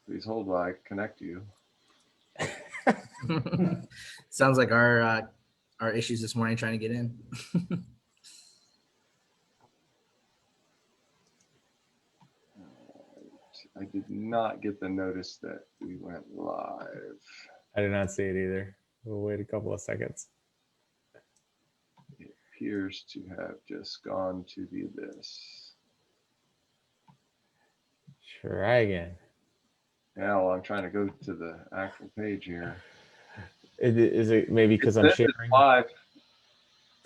Please hold while I connect you. Sounds like our issues this morning trying to get in. I did not get the notice that we went live. I did not see it either. We'll wait a couple of seconds. It appears to have just gone to the abyss. Try again. Yeah, well, I'm trying to go to the actual page here. Is it maybe because I'm sharing? It's live.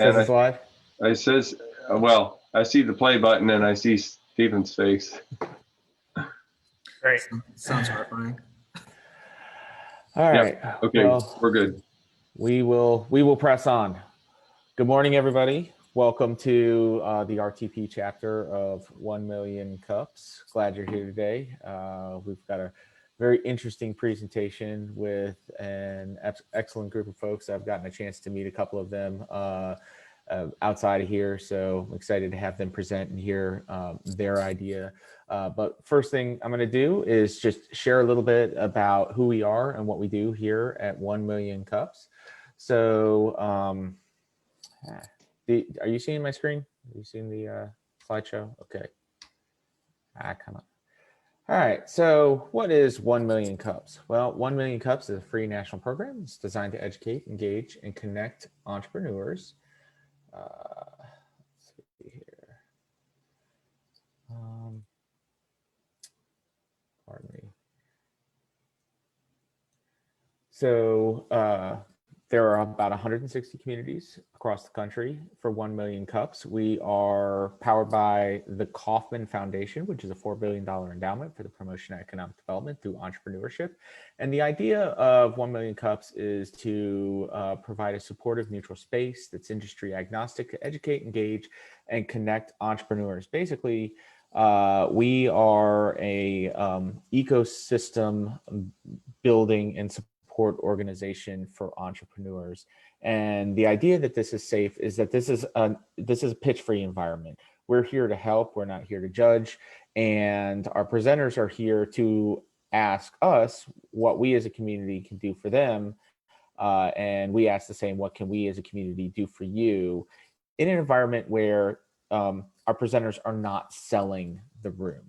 Says it's live? It says, well, I see the play button and I see Stephen's face. Great. Sounds horrifying. All right. Yep. Okay, well, we're good. We will press on. Good morning, everybody. Welcome to the RTP chapter of 1 Million Cups. Glad you're here today. We've got a very interesting presentation with an excellent group of folks. I've gotten a chance to meet a couple of them outside of here, so I'm excited to have them present and hear their idea. But first thing I'm going to do is just share a little bit about who we are and what we do here at 1 Million Cups. So are you seeing my screen? Are you seeing the slideshow? Okay. Come on. All right, so what is 1 Million Cups? Well, 1 Million Cups is a free national program. It's designed to educate, engage, and connect entrepreneurs. Let's see here. Pardon me. So there are about 160 communities across the country for 1 Million Cups. We are powered by the Kauffman Foundation, which is a $4 billion endowment for the promotion of economic development through entrepreneurship. And the idea of 1 Million Cups is to provide a supportive, neutral space that's industry agnostic to educate, engage, and connect entrepreneurs. Basically, we are a ecosystem building and support organization for entrepreneurs. And the idea that this is safe is that this is a pitch-free environment. We're here to help, we're not here to judge, and our presenters are here to ask us what we as a community can do for them, and we ask the same, what can we as a community do for you, in an environment where our presenters are not selling the room.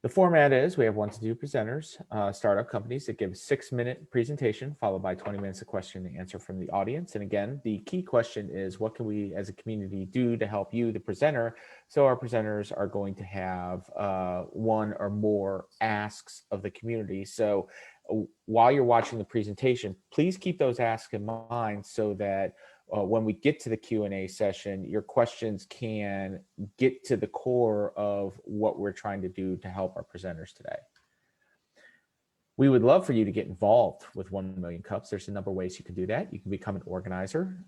The format is we have 1 to 2 presenters, startup companies that give a 6-minute presentation followed by 20 minutes of question and answer from the audience. And again, the key question is, what can we as a community do to help you, the presenter? So our presenters are going to have 1 or more asks of the community. So while you're watching the presentation, please keep those asks in mind so that when we get to the Q&A session, your questions can get to the core of what we're trying to do to help our presenters today. We would love for you to get involved with 1 Million Cups. There's a number of ways you can do that. You can become an organizer,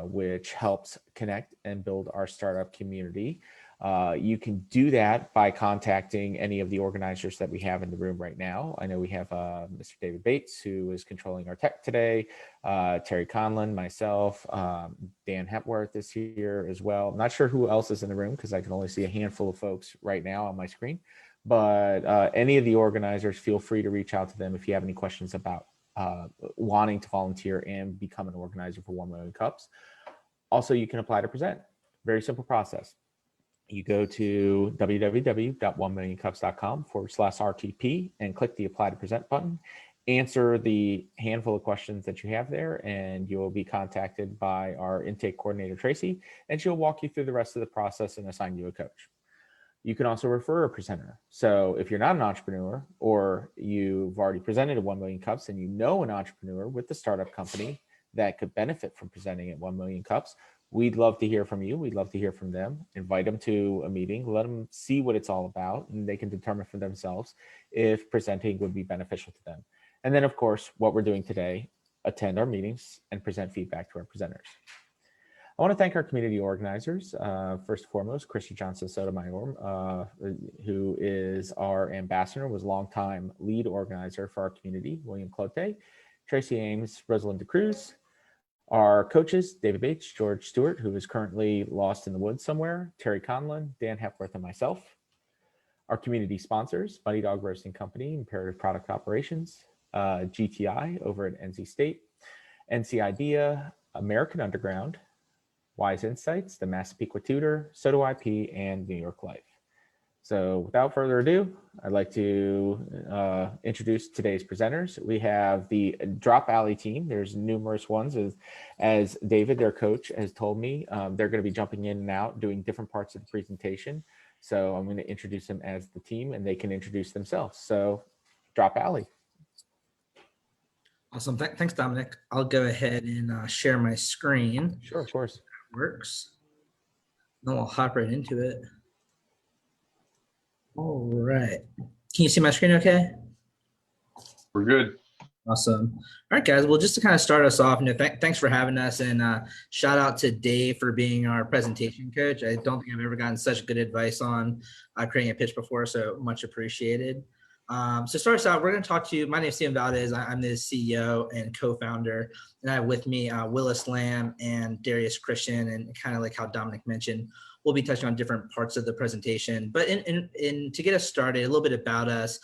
which helps connect and build our startup community. You can do that by contacting any of the organizers that we have in the room right now. I know we have Mr. David Bates, who is controlling our tech today, Terry Conlon, myself, Dan Hepworth is here as well. I'm not sure who else is in the room because I can only see a handful of folks right now on my screen. But any of the organizers, feel free to reach out to them if you have any questions about wanting to volunteer and become an organizer for 1 Million Cups. Also, you can apply to present. Very simple process. You go to www.1millioncups.com/RTP and click the apply to present button. Answer the handful of questions that you have there, and you will be contacted by our intake coordinator, Tracy, and she'll walk you through the rest of the process and assign you a coach. You can also refer a presenter. So if you're not an entrepreneur or you've already presented at 1 Million Cups and you know an entrepreneur with the startup company that could benefit from presenting at 1 Million Cups, we'd love to hear from you. We'd love to hear from them. Invite them to a meeting, let them see what it's all about, and they can determine for themselves if presenting would be beneficial to them. And then, of course, what we're doing today, attend our meetings and present feedback to our presenters. I want to thank our community organizers. First and foremost, Christy Johnson Sotomayor, who is our ambassador, was a longtime lead organizer for our community, William Clote, Tracy Ames, Rosalinda Cruz. Our coaches, David Bates, George Stewart, who is currently lost in the woods somewhere, Terry Conlon, Dan Hepworth, and myself. Our community sponsors, Bunny Dog Roasting Company, Imperative Product Operations, GTI over at NC State, NC Idea, American Underground, Wise Insights, the Massapequa Tutor, Soto IP, and New York Life. So without further ado, I'd like to introduce today's presenters. We have the DropAlley team. There's numerous ones. As David, their coach, has told me, they're going to be jumping in and out, doing different parts of the presentation. So I'm going to introduce them as the team, and they can introduce themselves. So DropAlley. Awesome. Thanks, Dominic. I'll go ahead and share my screen. Sure, of course. Works. Then I'll hop right into it. All right. Can you see my screen okay? We're good. Awesome. All right, guys. Well, just to kind of start us off, thanks for having us, and shout out to Dave for being our presentation coach. I don't think I've ever gotten such good advice on creating a pitch before, so much appreciated. So start us out, we're going to talk to you. My name is Valdez. I'm the CEO and co-founder, and I have with me Willis Lamb and Darius Christian, and kind of like how Dominic mentioned, we'll be touching on different parts of the presentation. But to get us started, a little bit about us.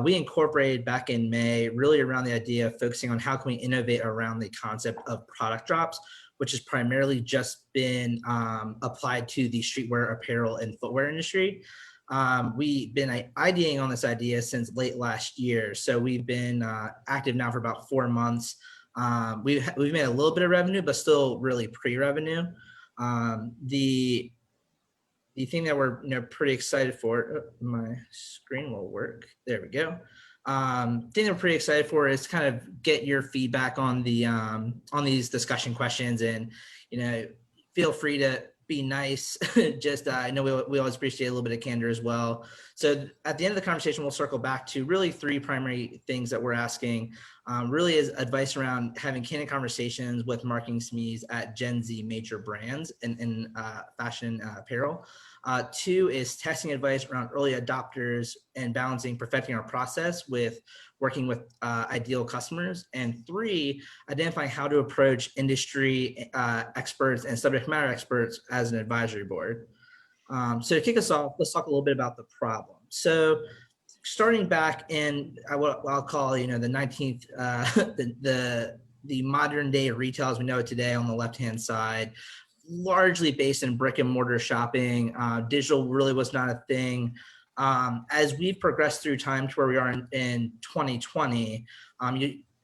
We incorporated back in May, really around the idea of focusing on how can we innovate around the concept of product drops, which has primarily just been applied to the streetwear, apparel, and footwear industry. We've been ideating on this idea since late last year. So we've been active now for about 4 months. We've made a little bit of revenue, but still really pre-revenue. The thing that we're pretty excited for, my screen will work. There we go. Thing that we're pretty excited for is kind of get your feedback on the on these discussion questions, and feel free to be nice. Just I know we always appreciate a little bit of candor as well. So at the end of the conversation, we'll circle back to really 3 primary things that we're asking. Really is advice around having candid conversations with marketing SMEs at Gen Z major brands in fashion apparel. 2 is testing advice around early adopters and balancing perfecting our process with working with ideal customers. And 3, identifying how to approach industry experts and subject matter experts as an advisory board. So to kick us off, let's talk a little bit about the problem. So starting back in what I'll call, the 19th, the modern day retail as we know it today on the left-hand side, largely based in brick and mortar shopping. Digital really was not a thing. As we've progressed through time to where we are in 2020,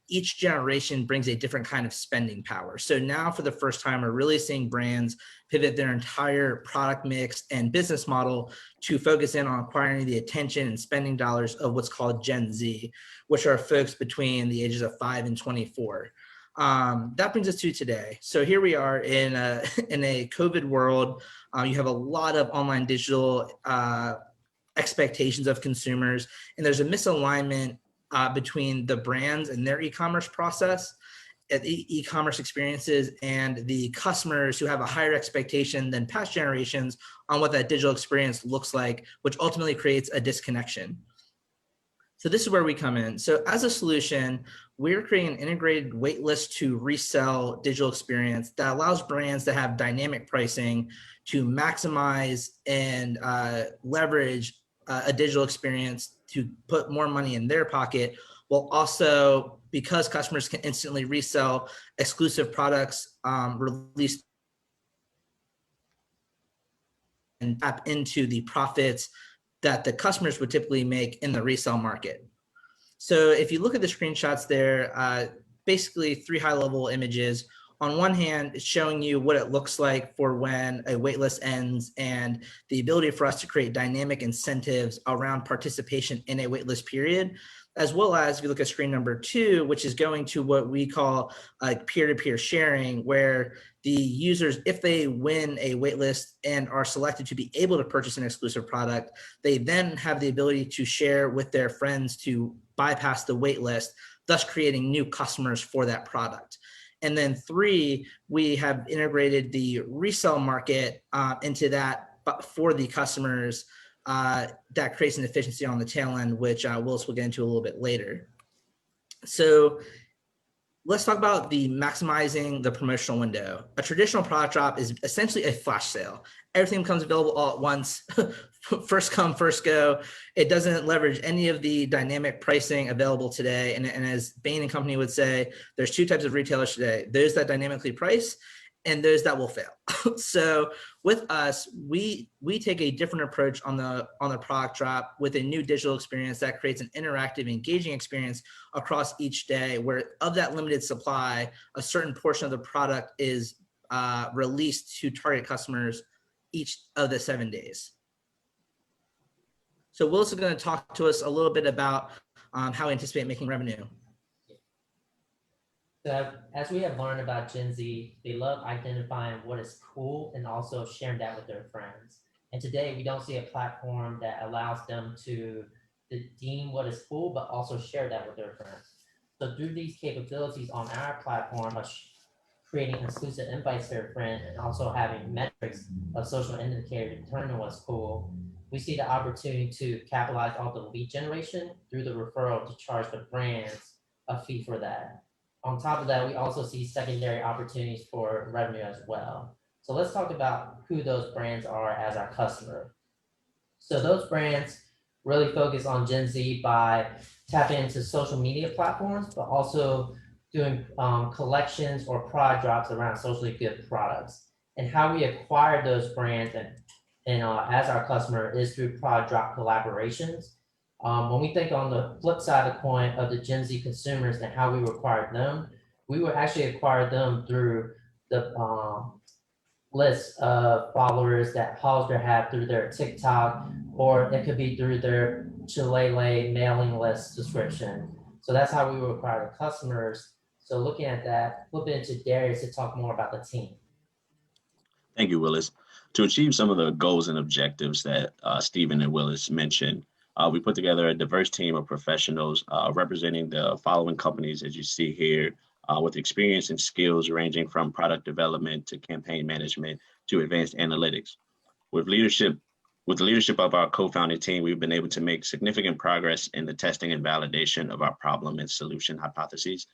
each generation brings a different kind of spending power. So now for the first time, we're really seeing brands pivot their entire product mix and business model to focus in on acquiring the attention and spending dollars of what's called Gen Z, which are folks between the ages of 5 and 24. That brings us to today. So here we are in a COVID world. You have a lot of online digital expectations of consumers, and there's a misalignment between the brands and their e-commerce process, e-commerce experiences, and the customers who have a higher expectation than past generations on what that digital experience looks like, which ultimately creates a disconnection. So this is where we come in. So as a solution, we're creating an integrated waitlist to resell digital experience that allows brands to have dynamic pricing to maximize and leverage a digital experience to put more money in their pocket, while also, because customers can instantly resell exclusive products released and tap into the profits that the customers would typically make in the resale market. So if you look at the screenshots there, basically 3 high-level images. On one hand, it's showing you what it looks like for when a waitlist ends and the ability for us to create dynamic incentives around participation in a waitlist period, as well as if you look at screen number 2, which is going to what we call peer-to-peer sharing, where the users, if they win a waitlist and are selected to be able to purchase an exclusive product, they then have the ability to share with their friends to bypass the waitlist, thus creating new customers for that product. And then 3, we have integrated the resale market into that for the customers that creates an efficiency on the tail end, which Willis will get into a little bit later. So let's talk about the maximizing the promotional window. A traditional product drop is essentially a flash sale. Everything becomes available all at once, first come, first go. It doesn't leverage any of the dynamic pricing available today. And as Bain and company would say, there's two types of retailers today. Those that dynamically price and those that will fail. So with us, we take a different approach on the product drop with a new digital experience that creates an interactive, engaging experience across each day, where of that limited supply, a certain portion of the product is released to target customers each of the 7 days. So Willis is going to talk to us a little bit about how we anticipate making revenue. So as we have learned about Gen Z, they love identifying what is cool and also sharing that with their friends. And today we don't see a platform that allows them to deem what is cool, but also share that with their friends. So through these capabilities on our platform of creating exclusive invites to their friend and also having metrics of social indicator to determine what's cool, we see the opportunity to capitalize on the lead generation through the referral to charge the brands a fee for that. On top of that, we also see secondary opportunities for revenue as well. So let's talk about who those brands are as our customer. So those brands really focus on Gen Z by tapping into social media platforms, but also doing collections or product drops around socially good products. And how we acquire those brands and as our customer is through product drop collaborations. When we think on the flip side of the coin of the Gen Z consumers and how we acquired them, we would actually acquire them through the list of followers that Hollister had through their TikTok, or it could be through their Chilele mailing list subscription. So that's how we would acquire the customers. So looking at that, flip it into Darius to talk more about the team. Thank you, Willis. To achieve some of the goals and objectives that Stephen and Willis mentioned, we put together a diverse team of professionals representing the following companies, as you see here, with experience and skills ranging from product development to campaign management to advanced analytics. With the leadership of our co-founding team, we've been able to make significant progress in the testing and validation of our problem and solution hypotheses.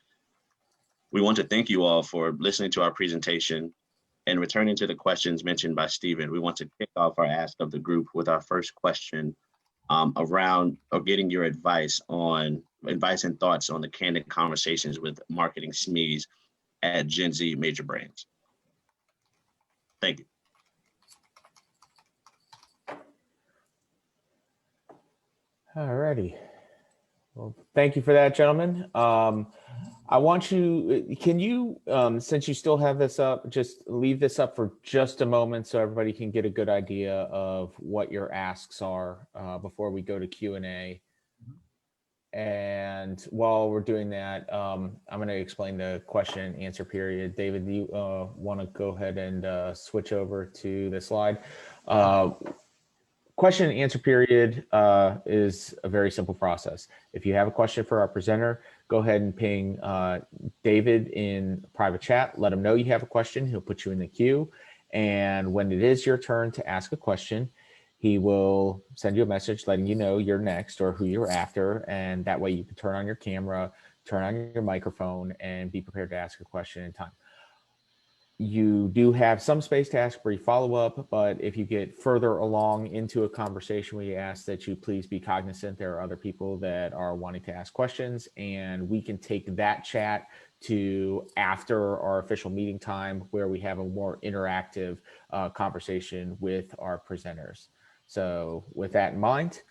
We want to thank you all for listening to our presentation. And returning to the questions mentioned by Stephen, we want to kick off our ask of the group with our first question around getting your advice and thoughts on the candid conversations with marketing SMEs at Gen Z major brands. Thank you. All righty. Well, thank you for that, gentlemen. I want you, can you, since you still have this up, just leave this up for just a moment so everybody can get a good idea of what your asks are before we go to Q&A. And while we're doing that, I'm going to explain the question and answer period. David, do you want to go ahead and switch over to the slide? Question and answer period is a very simple process. If you have a question for our presenter, go ahead and ping David in private chat. Let him know you have a question. He'll put you in the queue. And when it is your turn to ask a question, he will send you a message letting you know you're next or who you're after. And that way you can turn on your camera, turn on your microphone, and be prepared to ask a question in time. You do have some space to ask brief follow-up, but if you get further along into a conversation, we ask that you please be cognizant there are other people that are wanting to ask questions, and we can take that chat to after our official meeting time where we have a more interactive conversation with our presenters. So with that in mind,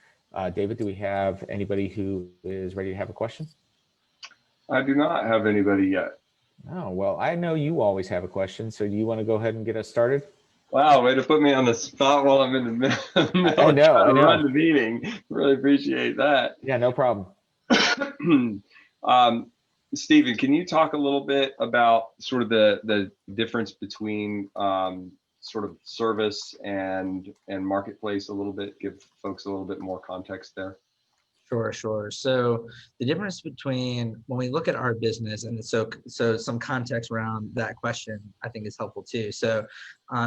David, do we have anybody who is ready to have a question? I do not have anybody yet. Oh, well, I know you always have a question. So do you want to go ahead and get us started? Wow, way to put me on the spot while I'm in the middle I know. run the meeting. Really appreciate that. Yeah, no problem. Stephen, can you talk a little bit about sort of the difference between sort of service and marketplace a little bit, give folks a little bit more context there? Sure. So the difference between when we look at our business, and so some context around that question, I think is helpful too. So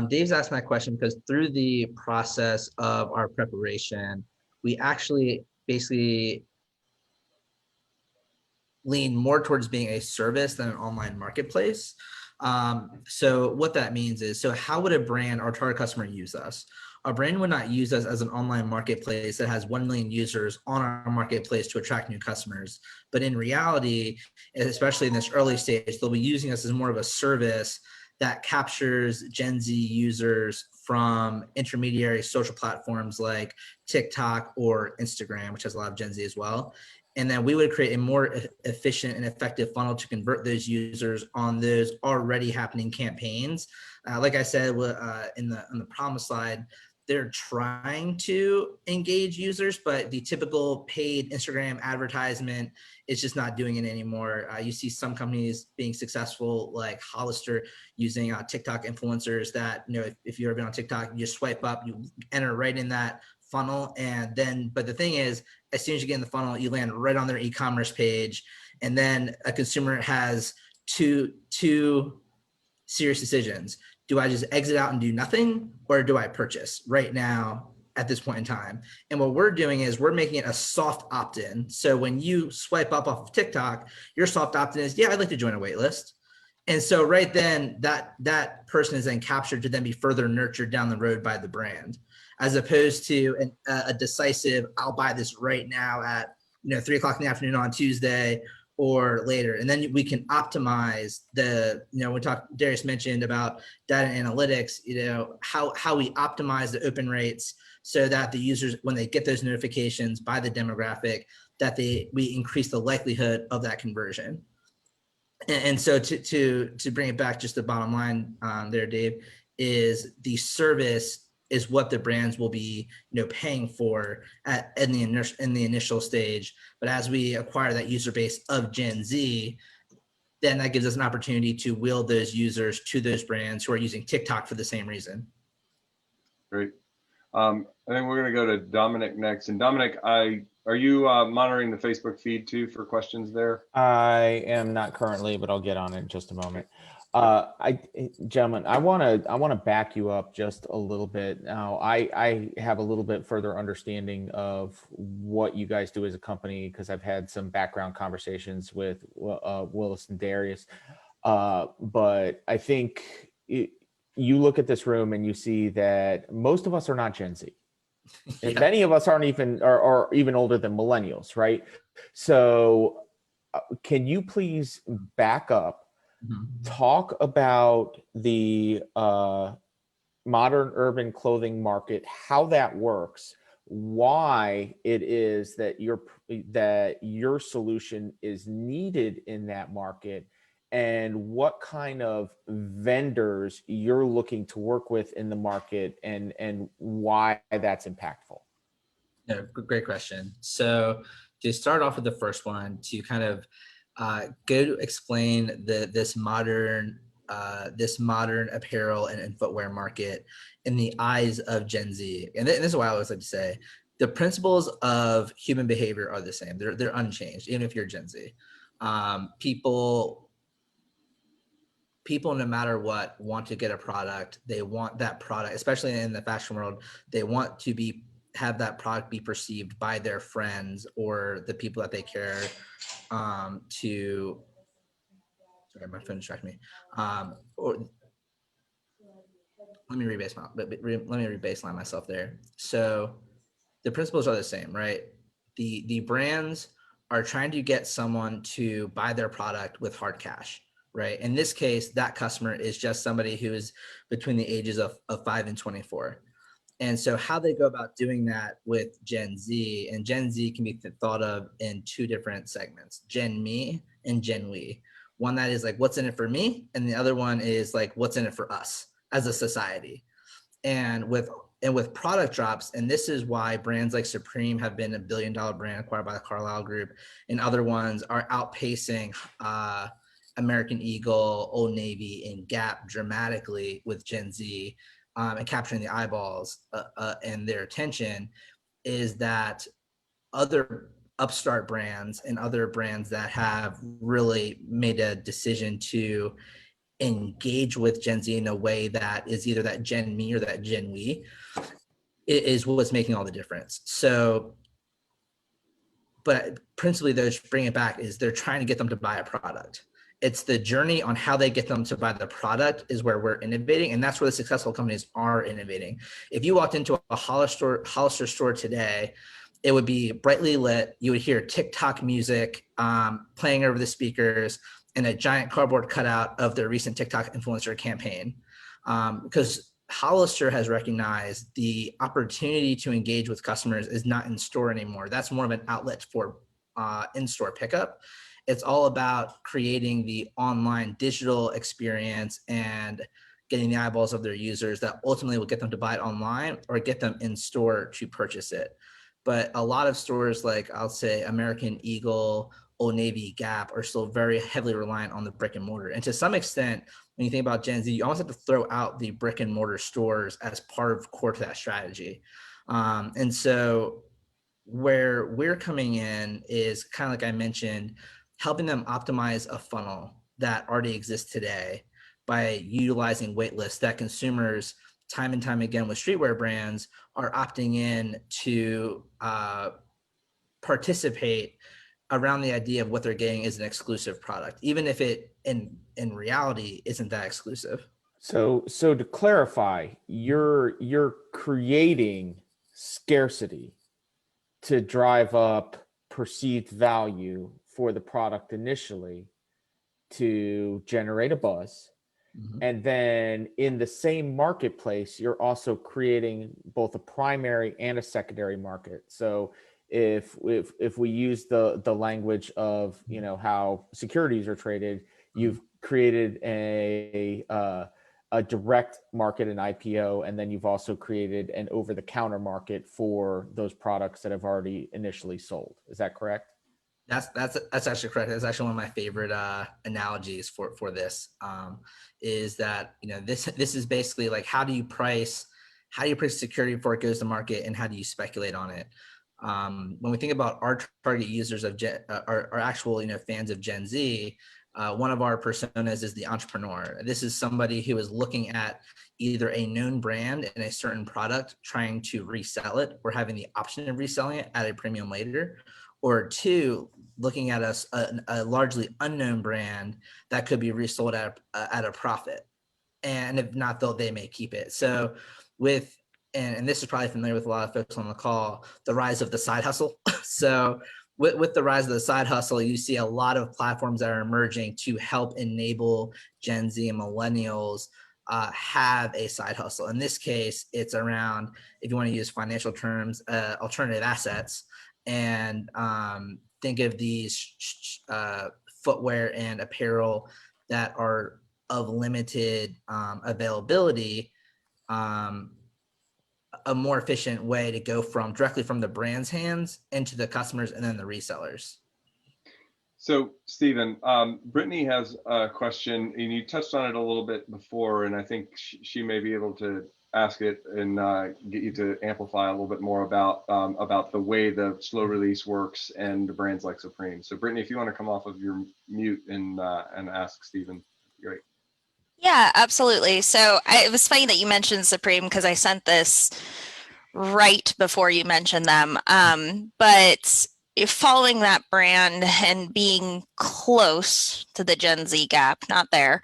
Dave's asking that question because through the process of our preparation, we actually basically lean more towards being a service than an online marketplace. So what that means is, so how would a brand, our target customer, use us? A brand would not use us as an online marketplace that has 1 million users on our marketplace to attract new customers. But in reality, especially in this early stage, they'll be using us as more of a service that captures Gen Z users from intermediary social platforms like TikTok or Instagram, which has a lot of Gen Z as well. And then we would create a more efficient and effective funnel to convert those users on those already happening campaigns. Like I said, on the promise slide, they're trying to engage users, but the typical paid Instagram advertisement is just not doing it anymore. You see some companies being successful, like Hollister, using TikTok influencers that, if you've ever been on TikTok, you just swipe up, you enter right in that funnel. And then, but the thing is, as soon as you get in the funnel, you land right on their e-commerce page. And then a consumer has two serious decisions. Do I just exit out and do nothing, or do I purchase right now at this point in time? And what we're doing is we're making it a soft opt-in. So when you swipe up off of TikTok, your soft opt-in is, yeah, I'd like to join a wait list. And so right then that person is then captured to then be further nurtured down the road by the brand, as opposed to a decisive, I'll buy this right now at 3 o'clock in the afternoon on Tuesday or later. And then we can optimize Darius mentioned about data analytics, how we optimize the open rates so that the users, when they get those notifications by the demographic, that we increase the likelihood of that conversion. And so to bring it back, just the bottom line there, Dave, is the service is what the brands will be paying for in the initial stage. But as we acquire that user base of Gen Z, then that gives us an opportunity to wield those users to those brands who are using TikTok for the same reason. Great. I think we're going to go to Dominic next. And Dominic, are you monitoring the Facebook feed too for questions there? I am not currently, but I'll get on it in just a moment. Gentlemen, I want to back you up just a little bit. Now, I have a little bit further understanding of what you guys do as a company, because I've had some background conversations with Willis and Darius. But I think you look at this room and you see that most of us are not Gen Z. And many of us aren't even or even older than millennials, right? So can you please back up, talk about the modern urban clothing market, how that works, why it is that your solution is needed in that market, and what kind of vendors you're looking to work with in the market, and why that's impactful. No, great question. So to start off with the first one, to kind of go to explain this modern apparel and footwear market in the eyes of Gen Z. And this is what I always like to say: the principles of human behavior are the same. They're unchanged, even if you're Gen Z. People, no matter what, want to get a product. They want that product, especially in the fashion world. They want to have that product be perceived by their friends or the people that they care sorry, my phone distracted me. Or let me rebaseline myself there. So the principles are the same, right? The brands are trying to get someone to buy their product with hard cash, right? In this case, that customer is just somebody who is between the ages of 5 and 24. And so how they go about doing that with Gen Z, and Gen Z can be thought of in 2 different segments: Gen Me and Gen We. One that is like, what's in it for me? And the other one is like, what's in it for us as a society? And with product drops, and this is why brands like Supreme have been $1 billion brand acquired by the Carlyle Group, and other ones are outpacing American Eagle, Old Navy, and Gap dramatically with Gen Z. And capturing the eyeballs and their attention, is that other upstart brands and other brands that have really made a decision to engage with Gen Z in a way that is either that Gen Me or that Gen We, is what's making all the difference. So but principally those bring it back is they're trying to get them to buy a product. It's the journey on how they get them to buy the product is where we're innovating. And that's where the successful companies are innovating. If you walked into a Hollister store today, it would be brightly lit. You would hear TikTok music playing over the speakers and a giant cardboard cutout of their recent TikTok influencer campaign. Because Hollister has recognized the opportunity to engage with customers is not in store anymore. That's more of an outlet for in-store pickup. It's all about creating the online digital experience and getting the eyeballs of their users that ultimately will get them to buy it online or get them in store to purchase it. But a lot of stores like I'll say American Eagle, Old Navy, Gap are still very heavily reliant on the brick and mortar. And to some extent, when you think about Gen Z, you almost have to throw out the brick and mortar stores as part of core to that strategy. And so where we're coming in is kind of like I mentioned, helping them optimize a funnel that already exists today by utilizing wait lists that consumers time and time again with streetwear brands are opting in to participate around the idea of what they're getting is an exclusive product, even if it in reality isn't that exclusive. So to clarify, you're creating scarcity to drive up perceived value for the product initially to generate a buzz. Mm-hmm. And then in the same marketplace, you're also creating both a primary and a secondary market. So if we use the language of, you know, how securities are traded, you've created a direct market, an IPO, and then you've also created an over-the-counter market for those products that have already initially sold. Is that correct? That's actually correct. That's actually one of my favorite analogies for this. Is that, you know, this is basically like how do you price security before it goes to market, and how do you speculate on it? When we think about our target users of our actual, you know, fans of Gen Z, one of our personas is the entrepreneur. This is somebody who is looking at either a known brand and a certain product, trying to resell it or having the option of reselling it at a premium later, or two, looking at a largely unknown brand that could be resold at a profit. And if not, they may keep it. So and this is probably familiar with a lot of folks on the call, the rise of the side hustle. So with the rise of the side hustle, you see a lot of platforms that are emerging to help enable Gen Z and millennials have a side hustle. In this case, it's around, if you want to use financial terms, alternative assets. And think of these footwear and apparel that are of limited availability, a more efficient way to go directly from the brand's hands into the customers and then the resellers. So, Stephen, Brittany has a question, and you touched on it a little bit before, and I think she may be able to ask it and get you to amplify a little bit more about the way the slow release works and the brands like Supreme. So, Brittany, if you want to come off of your mute and ask Stephen, great. Yeah, absolutely. So it was funny that you mentioned Supreme because I sent this right before you mentioned them. But following that brand and being close to the Gen Z gap, not there.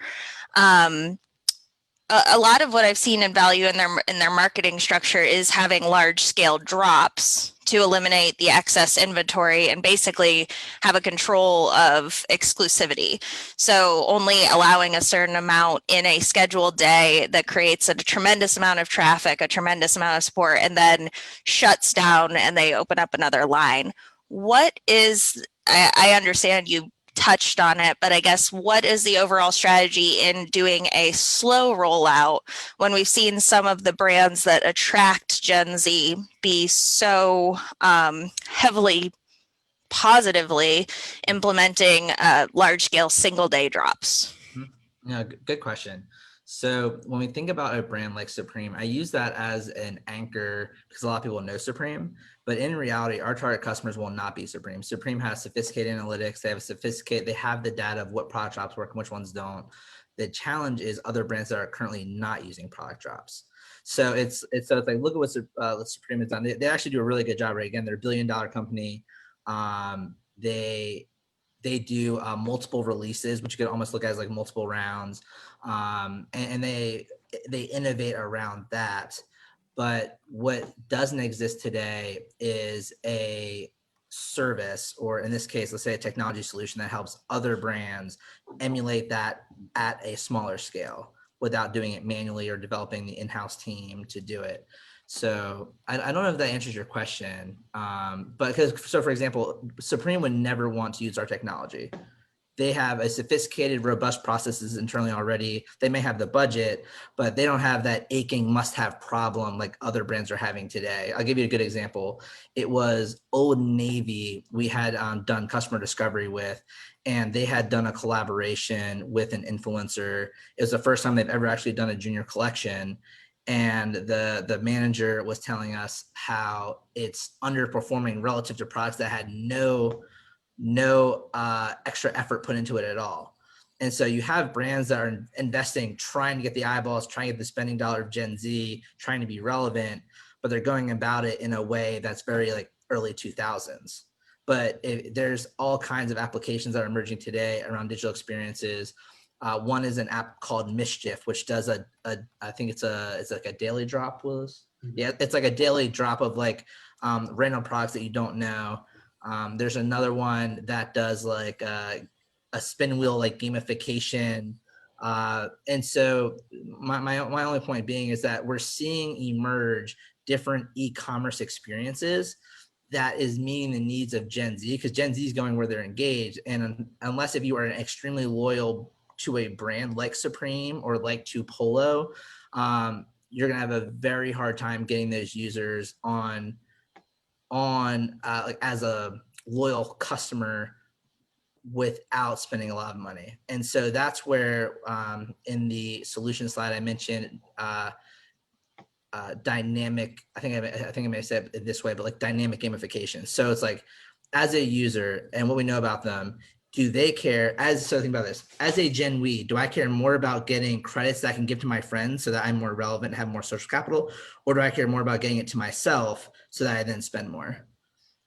A lot of what I've seen in value in their marketing structure is having large scale drops to eliminate the excess inventory and basically have a control of exclusivity. So only allowing a certain amount in a scheduled day that creates a tremendous amount of traffic, a tremendous amount of support, and then shuts down and they open up another line. What is, I understand you touched on it, but I guess what is the overall strategy in doing a slow rollout when we've seen some of the brands that attract Gen Z be so heavily positively implementing large scale single day drops? Yeah, good question. So when we think about a brand like Supreme, I use that as an anchor because a lot of people know Supreme, but in reality, our target customers will not be Supreme. Supreme has sophisticated analytics. They have the data of what product drops work and which ones don't. The challenge is other brands that are currently not using product drops. So it's like, look at what Supreme has done. They actually do a really good job, right? Again, they're $1 billion company. They do multiple releases, which you could almost look at as like multiple rounds, and they innovate around that. But what doesn't exist today is a service, or in this case, let's say a technology solution that helps other brands emulate that at a smaller scale without doing it manually or developing the in-house team to do it. So I don't know if that answers your question, but because, so for example, Supreme would never want to use our technology. They have a sophisticated, robust processes internally already. They may have the budget, but they don't have that aching must-have problem like other brands are having today. I'll give you a good example. It was Old Navy we had done customer discovery with, and they had done a collaboration with an influencer. It was the first time they've ever actually done a junior collection. And the manager was telling us how it's underperforming relative to products that had no extra effort put into it at all. And so you have brands that are investing, trying to get the eyeballs, trying to get the spending dollar of Gen Z, trying to be relevant, but they're going about it in a way that's very like early 2000s. But there's all kinds of applications that are emerging today around digital experiences. One is an app called Mischief, which does I think it's like a daily drop, Willis. Yeah, it's like a daily drop of like random products that you don't know. There's another one that does like a spin wheel, like gamification. And so my only point being is that we're seeing emerge different e-commerce experiences that is meeting the needs of Gen Z, because Gen Z is going where they're engaged. And unless if you are extremely loyal to a brand like Supreme or like to Polo, you're going to have a very hard time getting those users on like as a loyal customer without spending a lot of money. And so that's where in the solution slide I mentioned dynamic, I think I may have said it this way, but like dynamic gamification. So it's like as a user and what we know about them, do they care so think about this, as a Gen We, do I care more about getting credits that I can give to my friends so that I'm more relevant and have more social capital? Or do I care more about getting it to myself so that I then spend more?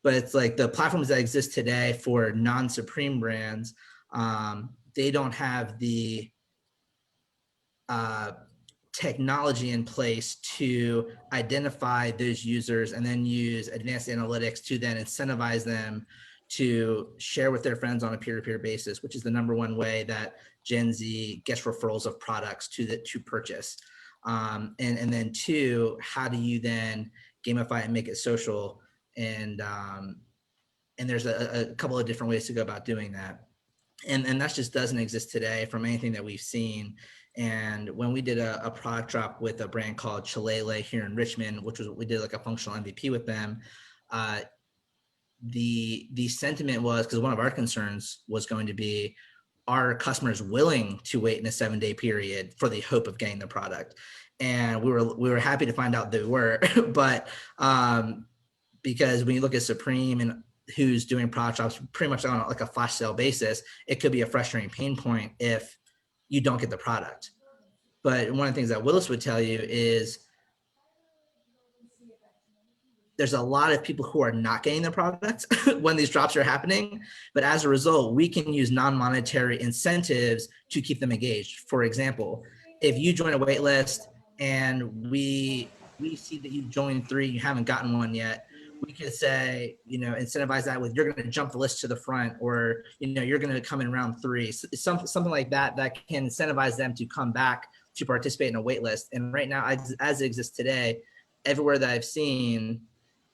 But it's like the platforms that exist today for non-Supreme brands, they don't have the technology in place to identify those users and then use advanced analytics to then incentivize them to share with their friends on a peer-to-peer basis, which is the number one way that Gen Z gets referrals of products to purchase. And then two, how do you then gamify and make it social? And there's a couple of different ways to go about doing that. And that just doesn't exist today from anything that we've seen. And when we did a product drop with a brand called Chalele here in Richmond, which was, we did like a functional MVP with them, the sentiment was, because one of our concerns was going to be, are customers willing to wait in a 7-day period for the hope of getting the product? And we were happy to find out they were, but because when you look at Supreme and who's doing product drops pretty much on like a flash sale basis, it could be a frustrating pain point if you don't get the product. But one of the things that Willis would tell you is there's a lot of people who are not getting the product when these drops are happening. But as a result, we can use non-monetary incentives to keep them engaged. For example, if you join a wait list and we see that you joined 3, you haven't gotten one yet, we could say, incentivize that with, you're going to jump the list to the front, or, you're going to come in round 3. Something like that can incentivize them to come back to participate in a wait list. And right now, as it exists today, everywhere that I've seen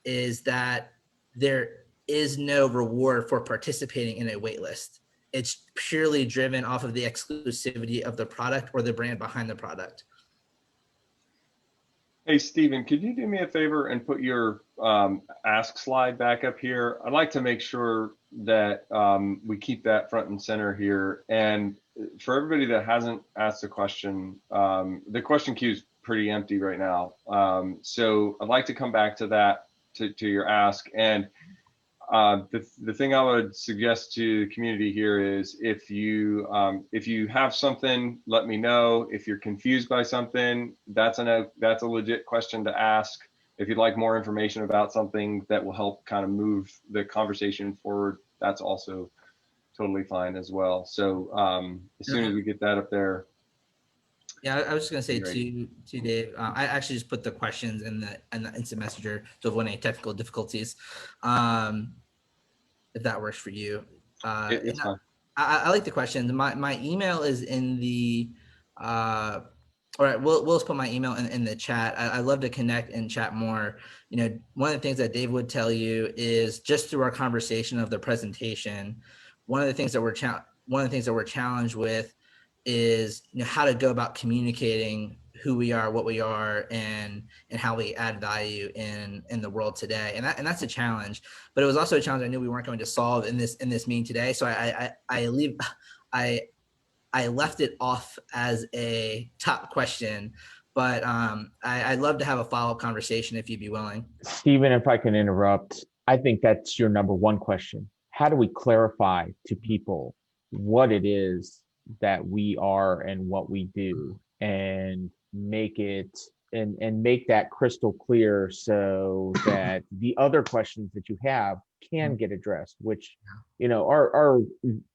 is that there is no reward for participating in a wait list. It's purely driven off of the exclusivity of the product or the brand behind the product. Hey, Stephen, could you do me a favor and put your ask slide back up here? I'd like to make sure that we keep that front and center here. And for everybody that hasn't asked a question, the question queue is pretty empty right now. So I'd like to come back to that, to your ask. And the thing I would suggest to the community here is, if you have something, let me know. If you're confused by something, that's a legit question to ask. if you'd like more information about something that will help kind of move the conversation forward, that's also totally fine as well. So as soon as we get that up there. Yeah, I was just gonna say Great. to Dave, I actually just put the questions in the instant messenger to avoid any technical difficulties. If that works for you. It's fine. I like the questions. My email is in the all right, we'll just put my email in the chat. I love to connect and chat more. You know, one of the things that Dave would tell you is just through our conversation of the presentation, one of the things that we're challenged with is, you know, how to go about communicating who we are, what we are, and how we add value in the world today. And that's a challenge. But it was also a challenge I knew we weren't going to solve in this meeting today. So I left it off as a top question, but I'd love to have a follow-up conversation if you'd be willing. Stephen, if I can interrupt, I think that's your number one question. How do we clarify to people what it is that we are and what we do, and make it and make that crystal clear so that the other questions that you have can get addressed, which, you know, are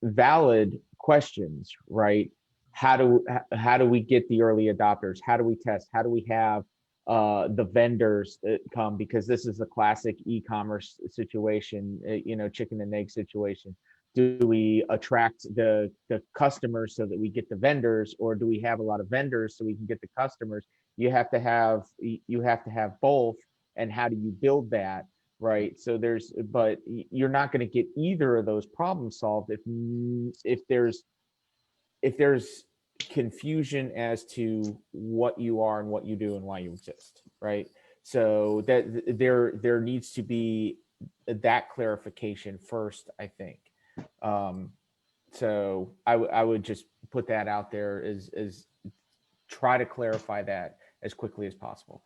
valid questions, right? How do we get the early adopters? How do we test? How do we have the vendors come? Because this is a classic e-commerce situation, you know, chicken and egg situation. Do we attract the customers so that we get the vendors, or do we have a lot of vendors so we can get the customers? You have to have both. And how do you build that? Right. So but you're not going to get either of those problems solved if there's confusion as to what you are and what you do and why you exist. Right. So that there needs to be that clarification first, I think. So I would just put that out there as try to clarify that as quickly as possible.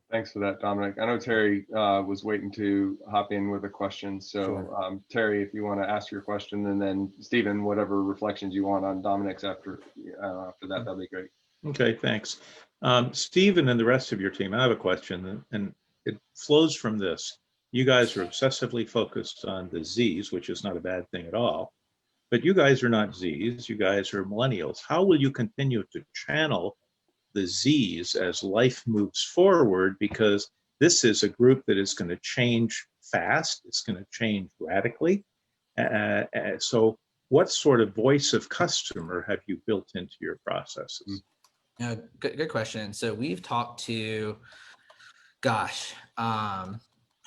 Thanks for that, Dominic. I know Terry was waiting to hop in with a question. So Sure. Terry, if you want to ask your question, and then Stephen, whatever reflections you want on Dominic's after that, that'd be great. Okay, thanks. Stephen and the rest of your team, I have a question, and it flows from this. You guys are obsessively focused on the Zs, which is not a bad thing at all, but you guys are not Zs, you guys are millennials. How will you continue to channel the Zs as life moves forward? Because this is a group that is going to change fast, it's going to change radically. So what sort of voice of customer have you built into your processes? Good question. So we've talked to,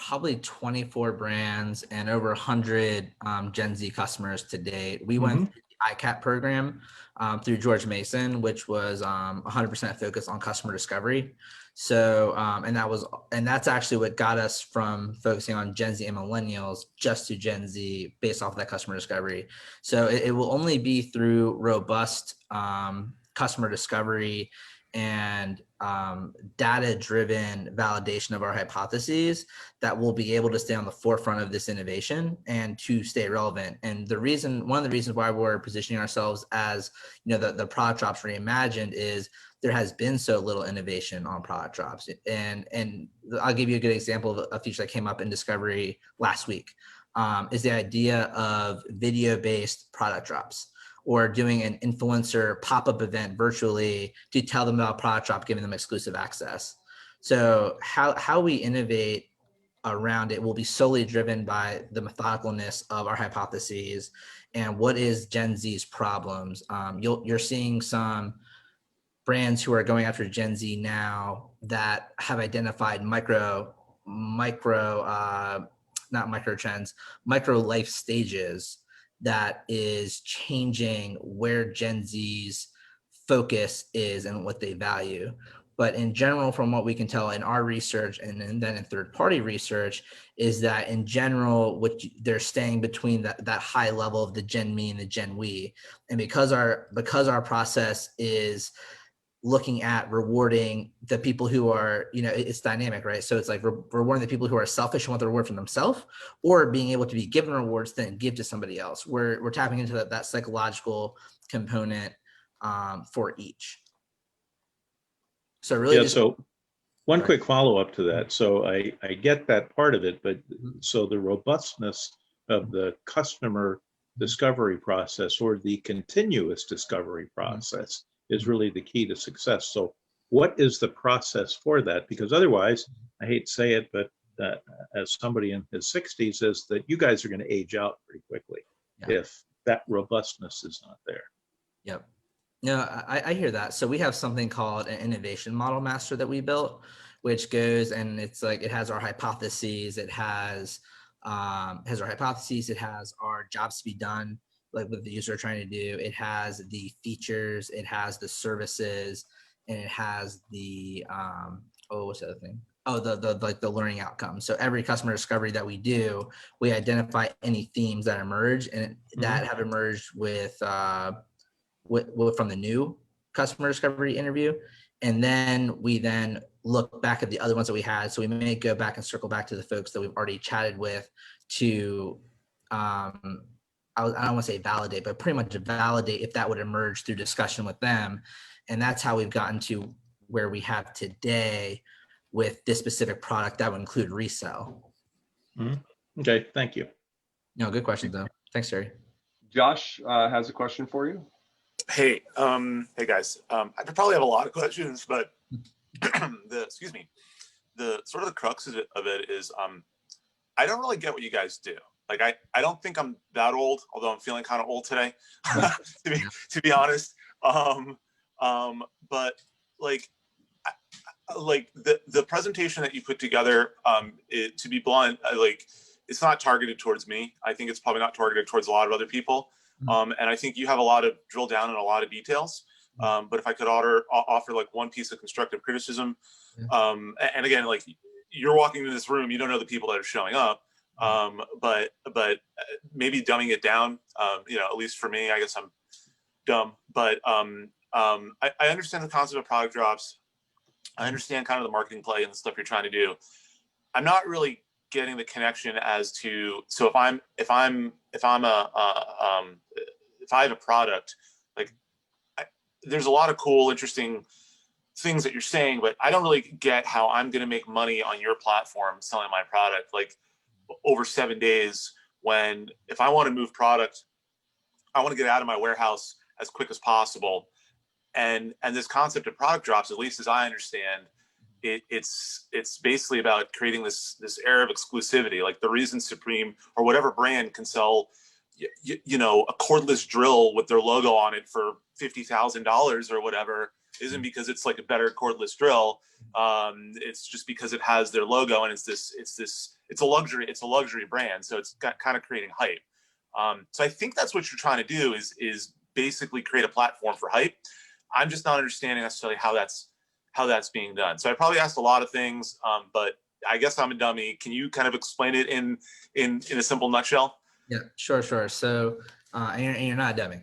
probably 24 brands and over 100 Gen Z customers to date. We went through the ICAP program through George Mason, which was 100% focused on customer discovery. So, and that's actually what got us from focusing on Gen Z and millennials just to Gen Z based off of that customer discovery. So it will only be through robust customer discovery and data-driven validation of our hypotheses that we'll be able to stay on the forefront of this innovation and to stay relevant. And one of the reasons why we're positioning ourselves as, you know, the product drops reimagined is there has been so little innovation on product drops. And I'll give you a good example of a feature that came up in discovery last week, is the idea of video-based product drops, or doing an influencer pop-up event virtually to tell them about product drop, giving them exclusive access. So how we innovate around it will be solely driven by the methodicalness of our hypotheses and what is Gen Z's problems. You're seeing some brands who are going after Gen Z now that have identified micro life stages that is changing where Gen Z's focus is and what they value. But in general, from what we can tell in our research and then in third-party research, is that in general, they're staying between that high level of the Gen Me and the Gen We. And because our process is looking at rewarding the people who are, you know, it's dynamic, right? So it's like rewarding the people who are selfish and want the reward from themselves, or being able to be given rewards then give to somebody else. We're tapping into that psychological component for each. So really, So One Right. quick follow-up to that. So I get that part of it, but so the robustness of the customer discovery process or the continuous discovery process is really the key to success. So what is the process for that? Because otherwise, I hate to say it, but as somebody in his 60s, is that you guys are going to age out pretty quickly if that robustness is not there. Yep. No, I hear that. So we have something called an innovation model master that we built, which goes and it's like it has our hypotheses, it has our hypotheses, it has our jobs to be done, like what the user are trying to do, it has the features, it has the services, and it has the what's the other thing? Oh, the like the learning outcomes. So every customer discovery that we do, we identify any themes that emerge and that have emerged with from the new customer discovery interview. And then we then look back at the other ones that we had. So we may go back and circle back to the folks that we've already chatted with to, I don't want to say validate, but pretty much validate if that would emerge through discussion with them. And that's how we've gotten to where we have today with this specific product that would include resell. Okay, thank you. No, good question though. Thanks, Terry. Josh has a question for you. Hey, hey guys. I could probably have a lot of questions, but the sort of the crux of it is I don't really get what you guys do. Like I don't think I'm that old, although I'm feeling kind of old today, to be honest. But like the presentation that you put together, to be blunt, it's not targeted towards me. I think it's probably not targeted towards a lot of other people. And I think you have a lot of drill down in a lot of details. But if I could offer like one piece of constructive criticism, and again, like you're walking into this room, you don't know the people that are showing up, but maybe dumbing it down, at least for me, I guess I'm dumb, but I understand the concept of product drops. I understand kind of the marketing play and the stuff you're trying to do. I'm not really getting the connection as to, so if I have a product, like there's a lot of cool, interesting things that you're saying, but I don't really get how I'm going to make money on your platform selling my product, like over 7 days, when if I want to move product, I want to get out of my warehouse as quick as possible. And this concept of product drops, at least as I understand, it's basically about creating this air of exclusivity. Like the reason Supreme or whatever brand can sell, a cordless drill with their logo on it for $50,000 or whatever isn't because it's like a better cordless drill. It's just because it has their logo and it's a luxury brand. So it's got kind of creating hype. So I think that's what you're trying to do is basically create a platform for hype. I'm just not understanding necessarily how that's being done. So I probably asked a lot of things, but I guess I'm a dummy. Can you kind of explain it in a simple nutshell? Yeah, sure. So, and you're not a dummy.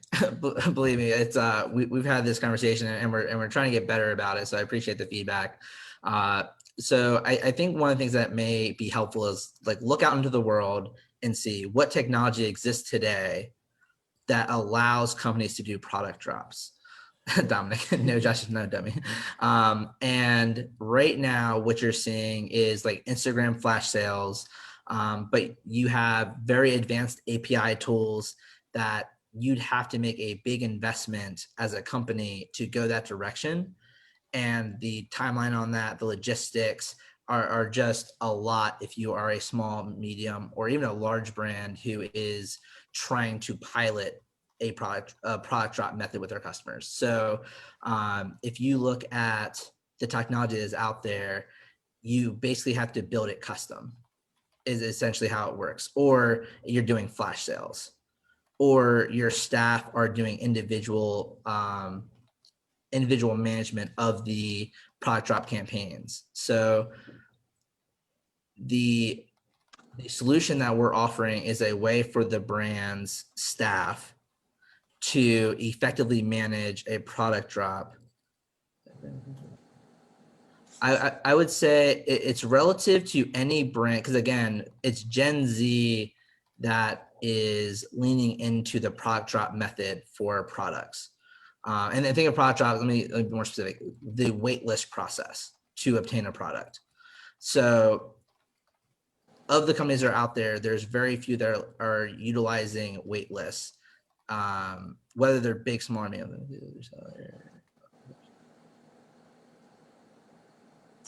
Believe me, it's we've had this conversation and we're trying to get better about it. So I appreciate the feedback. So I think one of the things that may be helpful is like look out into the world and see what technology exists today that allows companies to do product drops. Dominic, no, Josh is not a dummy. And right now, what you're seeing is like Instagram flash sales, but you have very advanced API tools that you'd have to make a big investment as a company to go that direction. And the timeline on that, the logistics are just a lot if you are a small, medium, or even a large brand who is trying to pilot a product drop method with their customers. So if you look at the technology that is out there, you basically have to build it custom, is essentially how it works. Or you're doing flash sales, or your staff are doing individual management of the product drop campaigns. So the solution that we're offering is a way for the brand's staff to effectively manage a product drop. I would say it's relative to any brand, because again, it's Gen Z that is leaning into the product drop method for products. And I think of product drop, let me be more specific, the wait list process. to obtain a product. So of the companies that are out there, there's very few that are utilizing wait lists, whether they're big, small, or medium.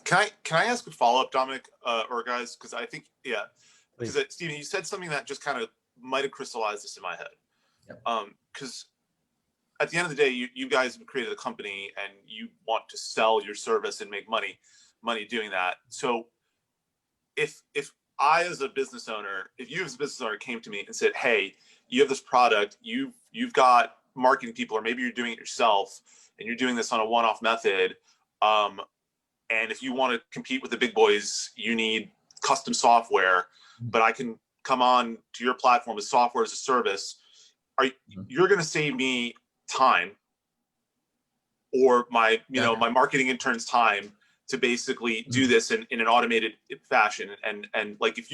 Can I ask a follow-up, Dominic, or guys? Because I think, yeah, Please. because Stephen, you said something that just kind of might have crystallized this in my head. Yep. Because at the end of the day, you guys have created a company and you want to sell your service and make money doing that. So if I, as a business owner, if you as a business owner came to me and said, hey, you have this product, you've got marketing people, or maybe you're doing it yourself and you're doing this on a one-off method, and if you want to compete with the big boys, you need custom software, but I can come on to your platform with software as a service. You're going to save me time, or my marketing intern's time, to basically do this in an automated fashion. And like, if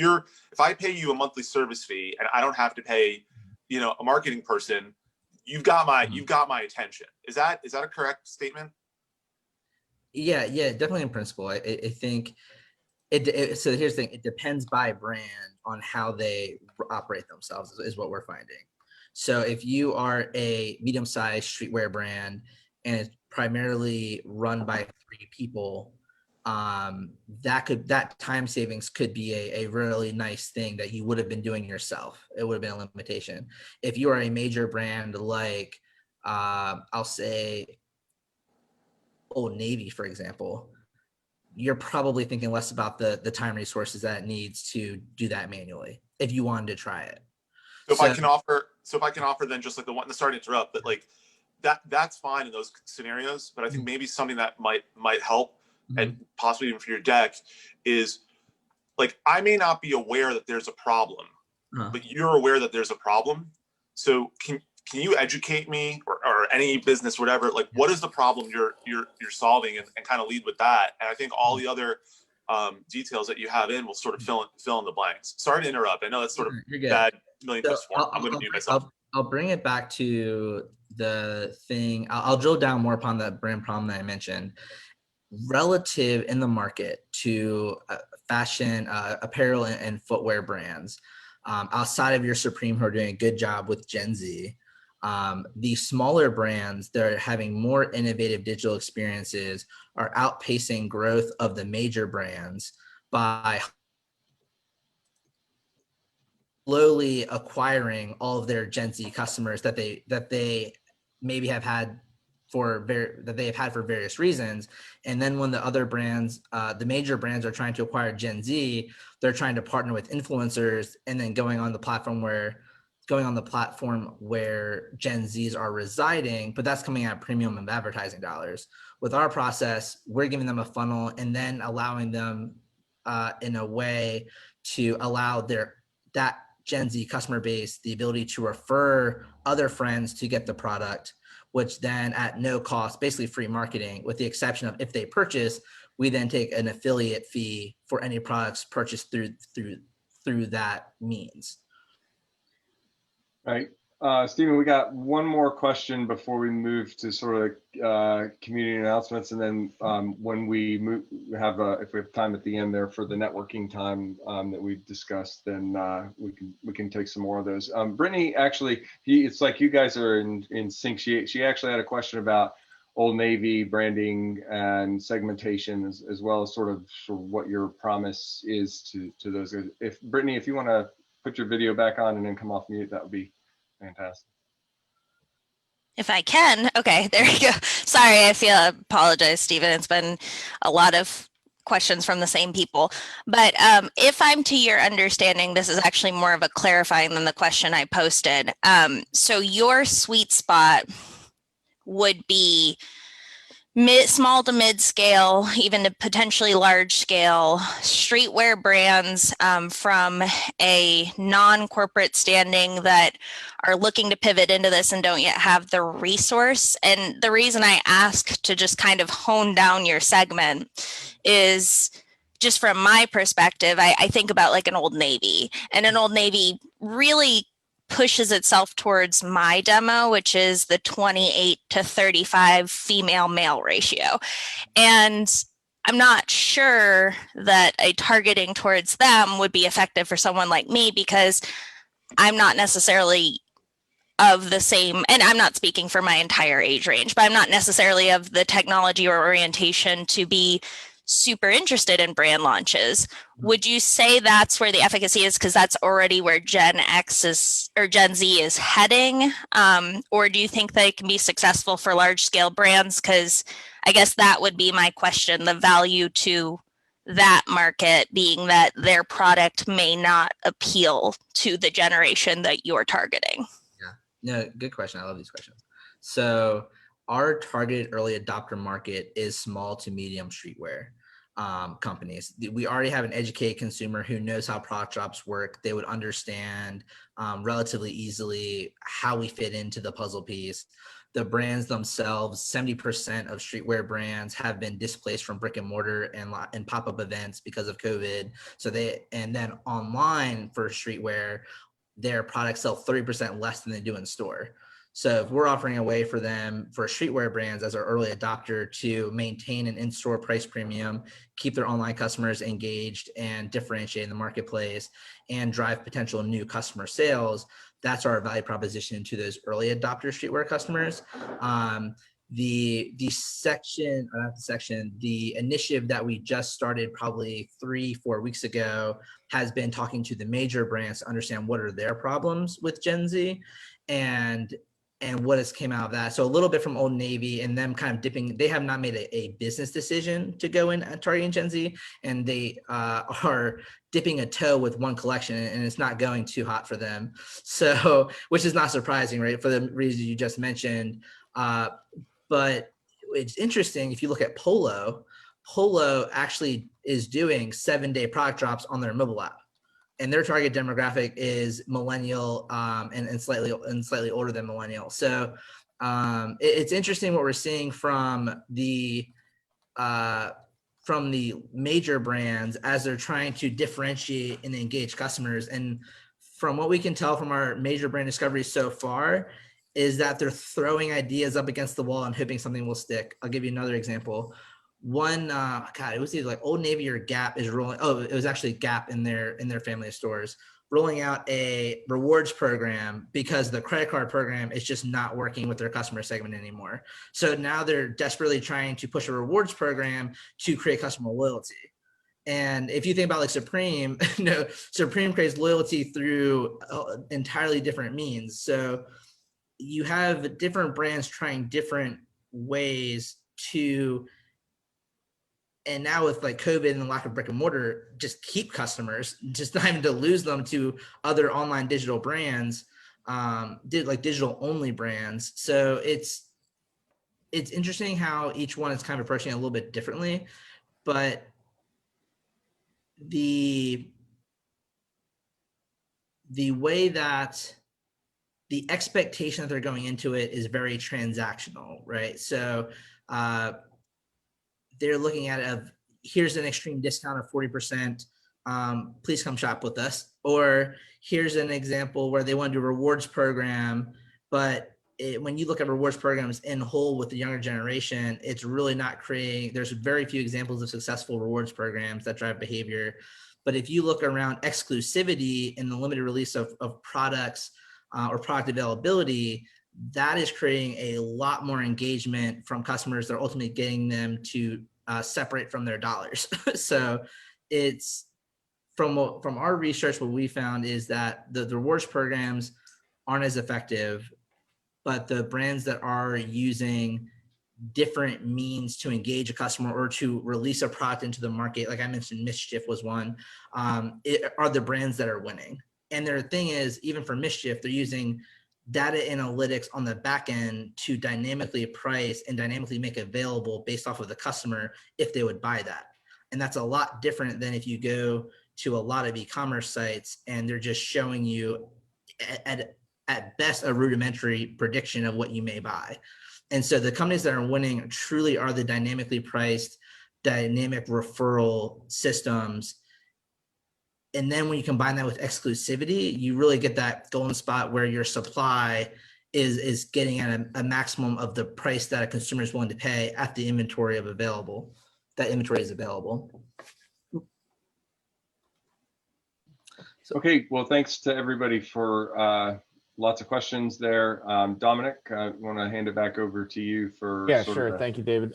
I pay you a monthly service fee and I don't have to pay, a marketing person, you've got my attention. Is that a correct statement? Yeah, definitely in principle. I think so here's the thing, it depends by brand on how they operate themselves is what we're finding. So if you are a medium-sized streetwear brand and it's primarily run by 3 people, that time savings could be a really nice thing that you would have been doing yourself. It would have been a limitation. If you are a major brand like I'll say Old Navy, for example, you're probably thinking less about the time resources that it needs to do that manually if you wanted to try it. So if I can offer then just like the one, sorry to interrupt, but like that's fine in those scenarios. But I think maybe something that might help, and possibly even for your deck, is like, I may not be aware that there's a problem, but you're aware that there's a problem. So can you educate me, or any business, whatever, like what is the problem you're solving, and kind of lead with that. And I think all the other details that you have in will sort of fill in the blanks. Sorry to interrupt. I know that's sort of bad million times form. I'm going to do myself. I'll bring it back to the thing. I'll drill down more upon the brand problem that I mentioned. Relative in the market to fashion, apparel, and footwear brands, outside of your Supreme, who are doing a good job with Gen Z, the smaller brands that are having more innovative digital experiences are outpacing growth of the major brands by slowly acquiring all of their Gen Z customers that they maybe have had for various reasons. And then when the other brands, the major brands, are trying to acquire Gen Z, they're trying to partner with influencers and then going on the platform where Gen Zs are residing, but that's coming at premium of advertising dollars. With our process, we're giving them a funnel and then allowing them in a way to allow that Gen Z customer base the ability to refer other friends to get the product, which then at no cost, basically free marketing, with the exception of if they purchase, we then take an affiliate fee for any products purchased through that means. Right. Stephen, we got one more question before we move to sort of community announcements, and then when we if we have time at the end there for the networking time that we've discussed, then we can take some more of those. Brittany, actually, it's like you guys are in sync. She actually had a question about Old Navy branding and segmentation, as well as sort of what your promise is to those guys. If Brittany, if you want to put your video back on and then come off mute, that would be fantastic. If I can. Okay, there you go. Sorry, apologize, Stephen. It's been a lot of questions from the same people. But if I'm to your understanding, this is actually more of a clarifying than the question I posted. So your sweet spot would be small to mid scale, even to potentially large scale streetwear brands from a non-corporate standing that are looking to pivot into this and don't yet have the resource. And the reason I ask to just kind of hone down your segment is just from my perspective, I think about like an Old Navy, and an Old Navy really pushes itself towards my demo, which is the 28 to 35 female male ratio. And I'm not sure that a targeting towards them would be effective for someone like me because I'm not necessarily of the same, and I'm not speaking for my entire age range, but I'm not necessarily of the technology or orientation to be super interested in brand launches. Would you say that's where the efficacy is because that's already where Gen X is or Gen Z is heading? Or do you think they can be successful for large scale brands? Because I guess that would be my question, the value to that market being that their product may not appeal to the generation that you're targeting. No, good question. I love these questions. So our targeted early adopter market is small to medium streetwear companies. We already have an educated consumer who knows how product drops work. They would understand relatively easily how we fit into the puzzle piece. The brands themselves, 70% of streetwear brands have been displaced from brick and mortar and pop-up events because of COVID. And then online for streetwear, their products sell 30% less than they do in store. So if we're offering a way for them, for streetwear brands as our early adopter to maintain an in-store price premium, keep their online customers engaged and differentiate in the marketplace and drive potential new customer sales, that's our value proposition to those early adopter streetwear customers. The initiative that we just started probably 3-4 weeks ago has been talking to the major brands to understand what are their problems with Gen Z and what has came out of that. So a little bit from Old Navy and them kind of dipping, they have not made a business decision to go in targeting Gen Z, and they are dipping a toe with one collection and it's not going too hot for them. So, which is not surprising, right? For the reasons you just mentioned. But it's interesting, if you look at Polo actually is doing 7-day product drops on their mobile app. And their target demographic is millennial and slightly older than millennial. So it's interesting what we're seeing from the major brands as they're trying to differentiate and engage customers. And from what we can tell from our major brand discovery so far, is that they're throwing ideas up against the wall and hoping something will stick. I'll give you another example. One, it was either like Old Navy or Gap is rolling. Oh, it was actually Gap in their family of stores, rolling out a rewards program because the credit card program is just not working with their customer segment anymore. So now they're desperately trying to push a rewards program to create customer loyalty. And if you think about like Supreme, Supreme creates loyalty through entirely different means. So you have different brands trying different ways to, and now with like COVID and the lack of brick and mortar, just keep customers, just not having to lose them to other online digital brands, digital only brands. So it's interesting how each one is kind of approaching it a little bit differently, but the way that the expectation that they're going into it is very transactional, right? So they're looking at it of, here's an extreme discount of 40%, please come shop with us. Or here's an example where they want to do a rewards program, but when you look at rewards programs in whole with the younger generation, it's really not creating, there's very few examples of successful rewards programs that drive behavior. But if you look around exclusivity and the limited release of products, or product availability, that is creating a lot more engagement from customers that are ultimately getting them to separate from their dollars. So it's from our research, what we found is that the rewards programs aren't as effective, but the brands that are using different means to engage a customer or to release a product into the market, like I mentioned, Mischief was one, are the brands that are winning. And their thing is, even for Mischief, they're using data analytics on the back end to dynamically price and dynamically make available based off of the customer if they would buy that. And that's a lot different than if you go to a lot of e-commerce sites and they're just showing you at best a rudimentary prediction of what you may buy. And so the companies that are winning truly are the dynamically priced, dynamic referral systems. And then when you combine that with exclusivity, you really get that golden spot where your supply is getting at a maximum of the price that a consumer is willing to pay at the inventory of available. that inventory is available. Okay, well, thanks to everybody for lots of questions there. Dominic, I want to hand it back over to you for Yeah, sort sure. of the, Thank you, David.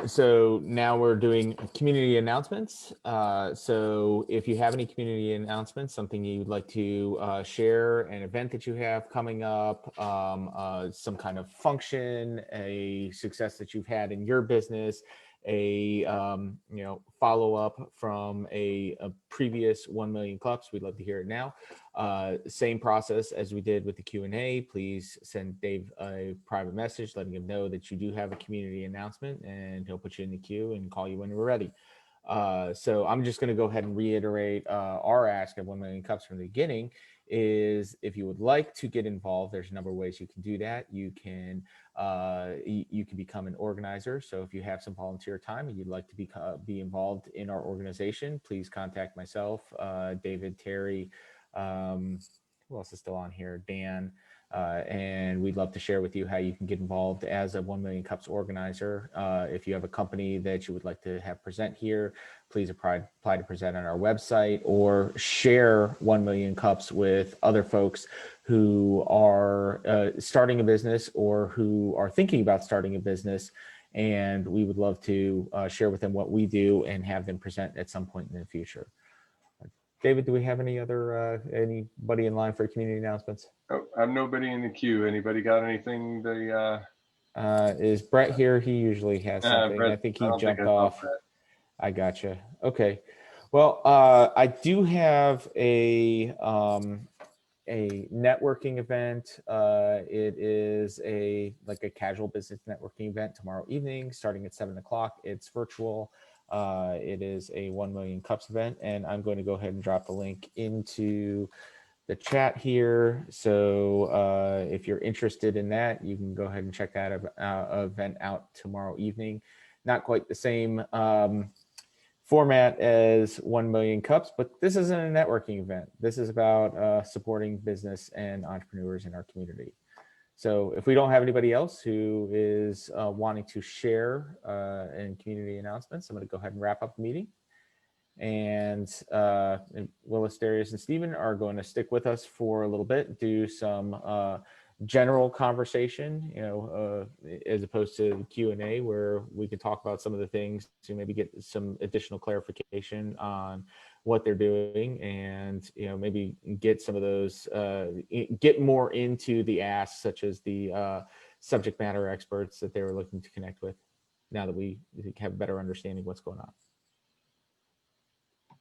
So now we're doing community announcements. So if you have any community announcements, something you'd like to share, an event that you have coming up, some kind of function, a success that you've had in your business, a follow up from a previous 1 million clubs, we'd love to hear it now. Same process as we did with the Q&A. Please send Dave a private message letting him know that you do have a community announcement, and he'll put you in the queue and call you when we're ready. So I'm just going to go ahead and reiterate our ask at 1 million cups from the beginning is if you would like to get involved, there's a number of ways you can do that. You can become an organizer. So if you have some volunteer time and you'd like to be involved in our organization, please contact myself, David, Terry, who else is still on here, Dan, and we'd love to share with you how you can get involved as a 1 million cups organizer. If you have a company that you would like to have present here, please apply to present on our website, or share 1 million cups with other folks who are starting a business or who are thinking about starting a business. And we would love to share with them what we do and have them present at some point in the future. David, do we have anybody in line for community announcements? oh, I have nobody in the queue. Anybody got anything? Is Brett here? He usually has something. Brett, I think I he don't think jumped I saw off. Brett. I gotcha. Okay. Well, I do have a networking event. It is like a casual business networking event tomorrow evening, starting at 7 o'clock. It's virtual. It is a 1 million cups event, and I'm going to go ahead and drop the link into the chat here. So if you're interested in that, you can go ahead and check that event out tomorrow evening. Not quite the same format as 1 million cups, but this isn't a networking event. This is about supporting business and entrepreneurs in our community. So if we don't have anybody else who is wanting to share in community announcements, I'm going to go ahead and wrap up the meeting. And Willis, Darius, and Stephen are going to stick with us for a little bit, do some general conversation, as opposed to Q&A, where we can talk about some of the things to maybe get some additional clarification on what they're doing, and maybe get some of those, get more into the asks, such as the subject matter experts that they were looking to connect with, now that we have a better understanding of what's going on.